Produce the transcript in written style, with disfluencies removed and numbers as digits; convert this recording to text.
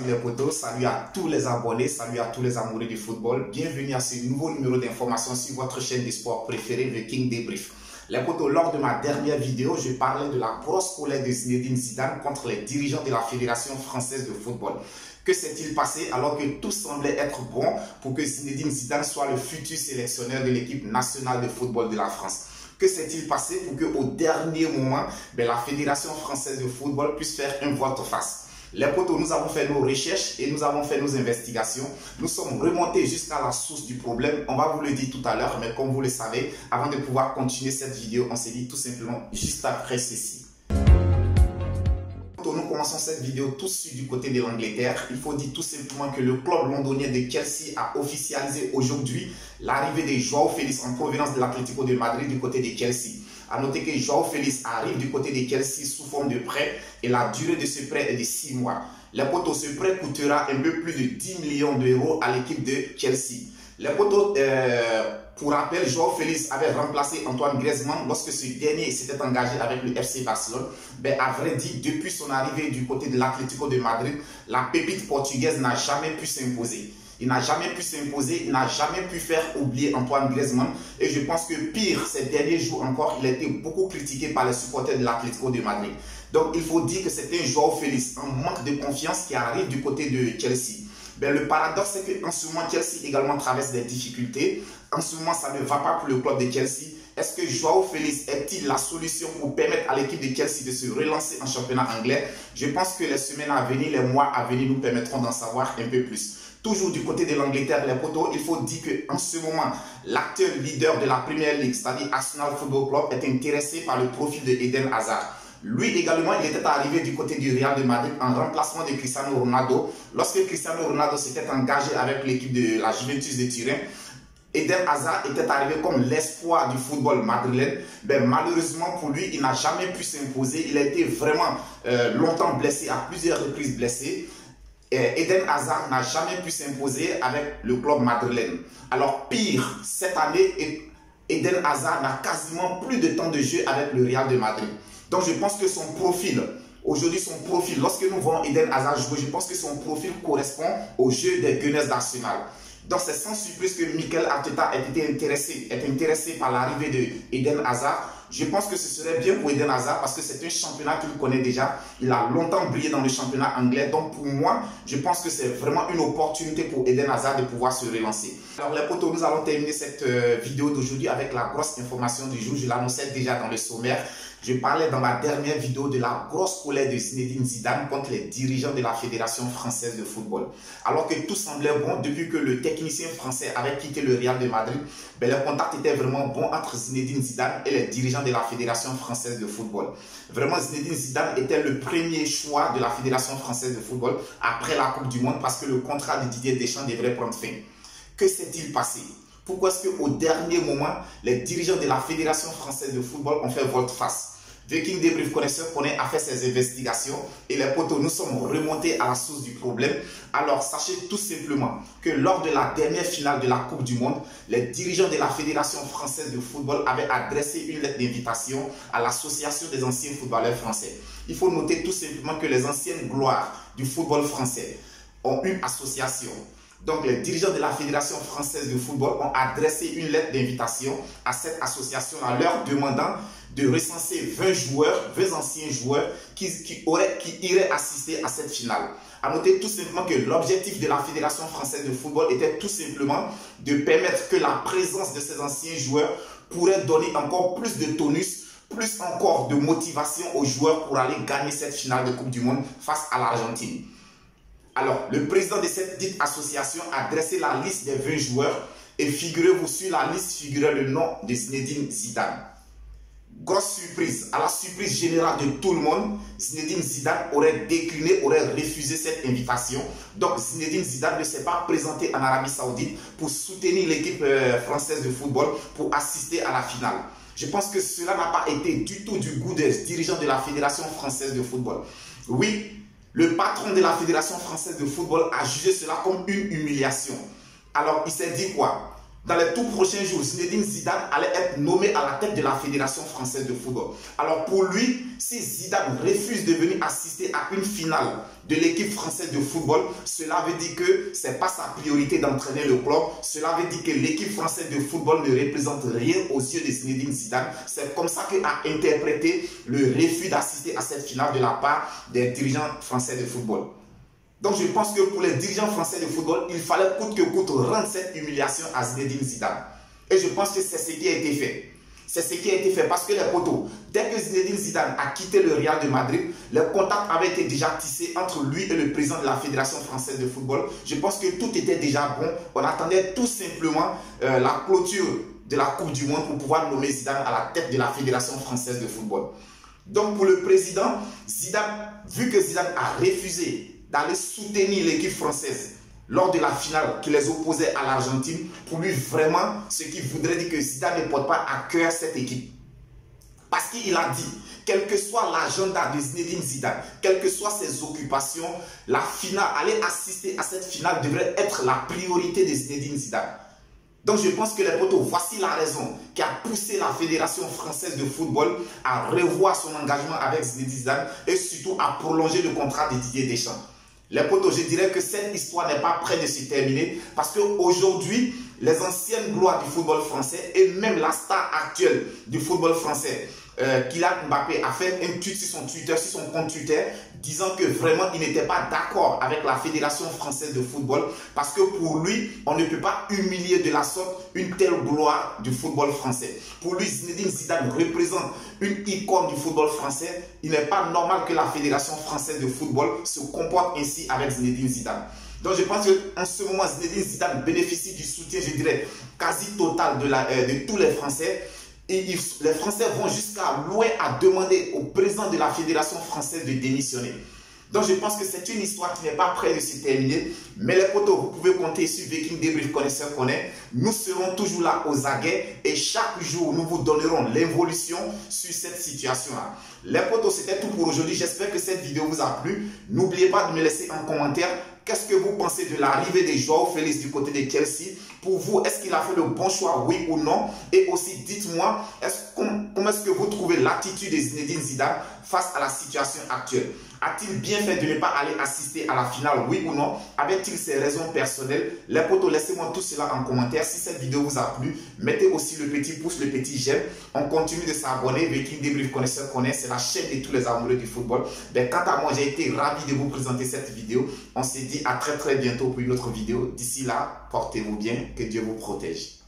les potos, salut à tous les abonnés, salut à tous les amoureux du football. Bienvenue à ce nouveau numéro d'information sur votre chaîne de sport préférée, The King Débrief. Les potos, lors de ma dernière vidéo, je parlais de la grosse colère de Zinedine Zidane contre les dirigeants de la Fédération française de football. Que s'est-il passé alors que tout semblait être bon pour que Zinedine Zidane soit le futur sélectionneur de l'équipe nationale de football de la France? Que s'est-il passé pour qu'au dernier moment, la Fédération française de football puisse faire un volte-face? Les potos, nous avons fait nos recherches et nous avons fait nos investigations. Nous sommes remontés jusqu'à la source du problème. On va vous le dire tout à l'heure, mais comme vous le savez, avant de pouvoir continuer cette vidéo, on s'est dit tout simplement juste après ceci. Nous commençons cette vidéo tout de suite du côté de l'Angleterre. Il faut dire tout simplement que le club londonien de Chelsea a officialisé aujourd'hui l'arrivée de João Félix en provenance de l'Atlético de Madrid du côté de Chelsea. A noter que João Félix arrive du côté de Chelsea sous forme de prêt et la durée de ce prêt est de 6 mois. Les potos, ce prêt coûtera un peu plus de 10 millions d'euros à l'équipe de Chelsea. Les potos, pour rappel, João Félix avait remplacé Antoine Griezmann lorsque ce dernier s'était engagé avec le FC Barcelone. À vrai dire, depuis son arrivée du côté de l'Atlético de Madrid, la pépite portugaise n'a jamais pu s'imposer. Il n'a jamais pu s'imposer, il n'a jamais pu faire oublier Antoine Griezmann. Et je pense que pire, ces derniers jours encore, il a été beaucoup critiqué par les supporters de l'Atlético de Madrid. Donc il faut dire que c'est un João Félix en manque de confiance qui arrive du côté de Chelsea. Le paradoxe, c'est qu'en ce moment, Chelsea également traverse des difficultés. En ce moment, ça ne va pas pour le club de Chelsea. Est-ce que João Félix est-il la solution pour permettre à l'équipe de Chelsea de se relancer en championnat anglais? Je pense que les semaines à venir, les mois à venir nous permettront d'en savoir un peu plus. Toujours du côté de l'Angleterre, les potos, il faut dire qu'en ce moment, l'acteur leader de la Premier League, c'est-à-dire Arsenal Football Club, est intéressé par le profil de Eden Hazard. Lui également, il était arrivé du côté du Real de Madrid en remplacement de Cristiano Ronaldo. Lorsque Cristiano Ronaldo s'était engagé avec l'équipe de la Juventus de Turin, Eden Hazard était arrivé comme l'espoir du football madrilène. Malheureusement pour lui, il n'a jamais pu s'imposer. Il a été vraiment longtemps blessé, à plusieurs reprises blessé. Eden Hazard n'a jamais pu s'imposer avec le club madrilène. Alors pire, cette année, Eden Hazard n'a quasiment plus de temps de jeu avec le Real de Madrid. Donc je pense que son profil, aujourd'hui son profil, lorsque nous voyons Eden Hazard jouer, je pense que son profil correspond au jeu des Gunners d'Arsenal. Donc c'est sans surprise que Mikel Arteta est intéressé par l'arrivée de Eden Hazard. Je pense que ce serait bien pour Eden Hazard parce que c'est un championnat qu'il connaît déjà. Il a longtemps brillé dans le championnat anglais. Donc pour moi, je pense que c'est vraiment une opportunité pour Eden Hazard de pouvoir se relancer. Alors les potos, nous allons terminer cette vidéo d'aujourd'hui avec la grosse information du jour. Je l'annonçais déjà dans le sommaire. Je parlais dans ma dernière vidéo de la grosse colère de Zinedine Zidane contre les dirigeants de la Fédération française de football. Alors que tout semblait bon depuis que le technicien français avait quitté le Real de Madrid, le contact était vraiment bon entre Zinedine Zidane et les dirigeants de la Fédération française de football. Vraiment, Zinedine Zidane était le premier choix de la Fédération française de football après la Coupe du Monde parce que le contrat de Didier Deschamps devrait prendre fin. Que s'est-il passé? Pourquoi est-ce qu'au dernier moment, les dirigeants de la Fédération française de football ont fait volte-face? The King Débrief connaisseur a fait ses investigations et les potos, nous sommes remontés à la source du problème. Alors sachez tout simplement que lors de la dernière finale de la Coupe du Monde, les dirigeants de la Fédération française de football avaient adressé une lettre d'invitation à l'association des anciens footballeurs français. Il faut noter tout simplement que les anciennes gloires du football français ont une association. Donc les dirigeants de la Fédération française de football ont adressé une lettre d'invitation à cette association en leur demandant de recenser 20 joueurs, 20 anciens joueurs qui iraient assister à cette finale. A noter tout simplement que l'objectif de la Fédération française de football était tout simplement de permettre que la présence de ces anciens joueurs pourrait donner encore plus de tonus, plus encore de motivation aux joueurs pour aller gagner cette finale de Coupe du Monde face à l'Argentine. Alors, le président de cette dite association a dressé la liste des 20 joueurs et figurez-vous, sur la liste figurait le nom de Zinedine Zidane. Grosse surprise, à la surprise générale de tout le monde, Zinedine Zidane aurait décliné, aurait refusé cette invitation. Donc Zinedine Zidane ne s'est pas présenté en Arabie Saoudite pour soutenir l'équipe française de football pour assister à la finale. Je pense que cela n'a pas été du tout du goût des dirigeants de la Fédération française de football. Oui, le patron de la Fédération française de football a jugé cela comme une humiliation. Alors il s'est dit quoi? dans les tout prochains jours, Zinedine Zidane allait être nommé à la tête de la Fédération française de football. Alors pour lui, si Zidane refuse de venir assister à une finale de l'équipe française de football, cela veut dire que ce n'est pas sa priorité d'entraîner le club. Cela veut dire que l'équipe française de football ne représente rien aux yeux de Zinedine Zidane. C'est comme ça qu'a interprété le refus d'assister à cette finale de la part des dirigeants français de football. Donc je pense que pour les dirigeants français de football, il fallait coûte que coûte rendre cette humiliation à Zinedine Zidane. Et je pense que c'est ce qui a été fait. C'est ce qui a été fait parce que les potos, dès que Zinedine Zidane a quitté le Real de Madrid, les contacts avaient été déjà tissés entre lui et le président de la Fédération française de football. Je pense que tout était déjà bon. On attendait tout simplement la clôture de la Coupe du Monde pour pouvoir nommer Zidane à la tête de la Fédération française de football. Donc pour le président, Zidane, vu que Zidane a refusé d'aller soutenir l'équipe française lors de la finale qui les opposait à l'Argentine, pour lui vraiment, ce qui voudrait dire que Zidane ne porte pas à cœur cette équipe. Parce qu'il a dit, quel que soit l'agenda de Zinedine Zidane, quelles que soient ses occupations, la finale, aller assister à cette finale devrait être la priorité de Zinedine Zidane. Donc je pense que les potos, voici la raison qui a poussé la Fédération française de football à revoir son engagement avec Zinedine Zidane et surtout à prolonger le contrat de Didier Deschamps. Les potos, je dirais que cette histoire n'est pas près de se terminer parce qu'aujourd'hui, les anciennes gloires du football français et même la star actuelle du football français, Kylian Mbappé, a fait un tweet sur son Twitter, sur son compte Twitter, disant que vraiment il n'était pas d'accord avec la Fédération française de football parce que pour lui, on ne peut pas humilier de la sorte une telle gloire du football français. Pour lui, Zinedine Zidane représente une icône du football français. Il n'est pas normal que la Fédération française de football se comporte ainsi avec Zinedine Zidane. Donc je pense qu'en ce moment, Zinedine Zidane bénéficie du soutien, je dirais, quasi total de tous les Français. Et les Français vont jusqu'à loin à demander au président de la Fédération française de démissionner. Donc je pense que c'est une histoire qui n'est pas près de se terminer. Mais les potos, vous pouvez compter sur Viking Débrief Connaisseur Connaît. Nous serons toujours là aux aguets et chaque jour nous vous donnerons l'évolution sur cette situation-là. Les potos, c'était tout pour aujourd'hui. J'espère que cette vidéo vous a plu. N'oubliez pas de me laisser en commentaire qu'est-ce que vous pensez de l'arrivée de Joao Félix du côté de Chelsea. Pour vous, est-ce qu'il a fait le bon choix, oui ou non? Et aussi, dites-moi, comment est-ce que vous trouvez l'attitude de Zinedine Zidane face à la situation actuelle? A-t-il bien fait de ne pas aller assister à la finale, oui ou non? Avait-il ses raisons personnelles? Les potos, laissez-moi tout cela en commentaire. Si cette vidéo vous a plu, mettez aussi le petit pouce, le petit j'aime. On continue de s'abonner. Viking Débrief Connaisseur Connaît, c'est la chaîne de tous les amoureux du football. Ben, quant à moi, j'ai été ravi de vous présenter cette vidéo. On se dit à très bientôt pour une autre vidéo. D'ici là, portez-vous bien, que Dieu vous protège.